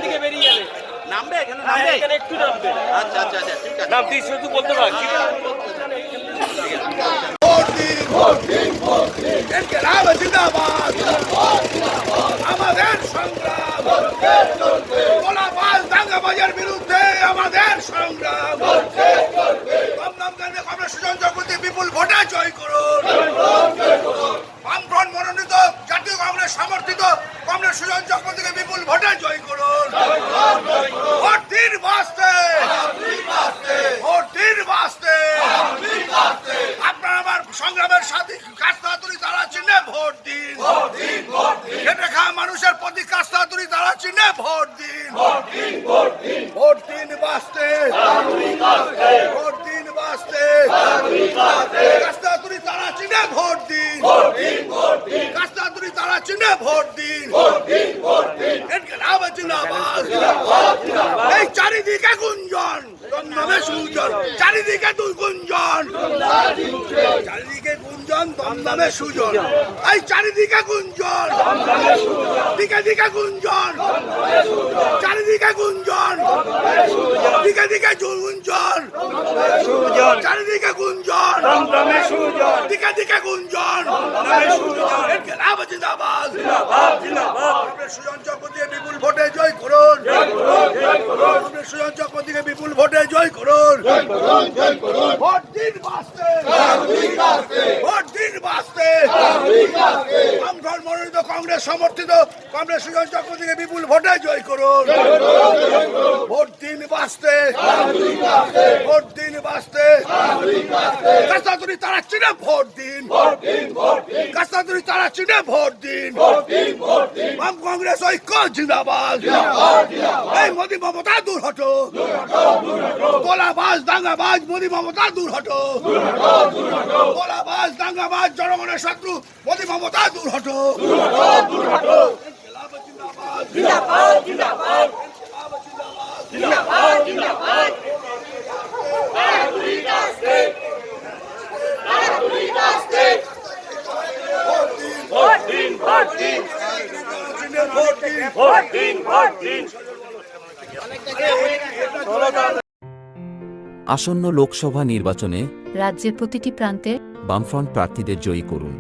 দিকে বেরিয়ে যাবে। নামবে এখানে নামবে এখানে একটু নামবে। আচ্ছা আচ্ছা আচ্ছা ঠিক আছে নাম তুই শুধু বলতে পার। ইনকিলাব জিন্দাবাদ আমাদের সংগ্রাম গোলাবাজ দাঙ্গাবাজের বিরুদ্ধে আমাদের সংগ্রাম দমদমগঞ্জে কংগ্রেস সুজন চক্রবর্তী বিপুল ভোটে জয় করুন বামফ্রন্ট মনোনীত জাতীয় কংগ্রেস সমর্থিত কংগ্রেস সুজন চক্রবর্তীকে বিপুল ভোটে জয় করুন ভোট দিন বাঁচতে ভোট দিন বাঁচতে আপনার আমার সংগ্রামের সাথে কাস্তাতুরি তারা চিহ্নে ভোট দিন খেটে খাওয়া মানুষের প্রতি কাস্তাতুরি তারা চিহ্নে ভোট দিন ভোট দিন বাঁচতে ভোট দিন বাঁচতে কাস্তাতুরি তারা চিহ্নে ভোট দিন কাস্তাতুরি তারা চিহ্নে ভোট দিন ইনকিলাব জিন্দাবাদ এই চারিদিকে গুঞ্জন দমদমে সুজন চারিদিকে দুই গুঞ্জন চারিদিকে গুঞ্জন দমদমে সুজন এই চারিদিকে গুঞ্জন দিকে দিকে গুঞ্জন চারিদিকে গুঞ্জন দিকে দিকে গুঞ্জন চারিদিকে গুঞ্জন দিকে দিকে গুঞ্জন ইনকিলাব জিন্দাবাদ সুজন চক্রবর্তীকে বিপুল ভোটে জয় করুন সুজন চক্রবর্তীকে বিপুল ভোটে জয় করুন ভোট দিন বাঁচতে ভোট দিন বাঁচতে বামফ্রন্ট মনোনীত কংগ্রেস সমর্থিত কংগ্রেস সুজন চক্রবর্তীকে বিপুল ভোটে জয় করুন ভোট দিন বাঁচতে ভোট দিন বাঁচতে কাস্তাতুরি তারা চিনে ভোট দিন কাস্তাতুরি তারা চিনে ভোট দিন বাম কংগ্রেস ঐক্য জিন্দাবাদ এই মোদি মমতা দূর হটো গোলাবাজ দাঙ্গাবাজ মোদি মমতা দূর হটো গোলাবাজ দাঙ্গাবাজ জনগণের শত্রু মোদি মমতা দূর হটো জিন্দাবাদ জিন্দাবাদ জিন্দাবাদ জিন্দাবাদ ভোট দিন ভোট দিন ভোট দিন ভোট দিন ভোট দিন আসন্ন লোকসভা নির্বাচনে রাজ্যের প্রতিটি প্রান্তে বামফ্রন্ট প্রার্থীদের জয়ী করুন।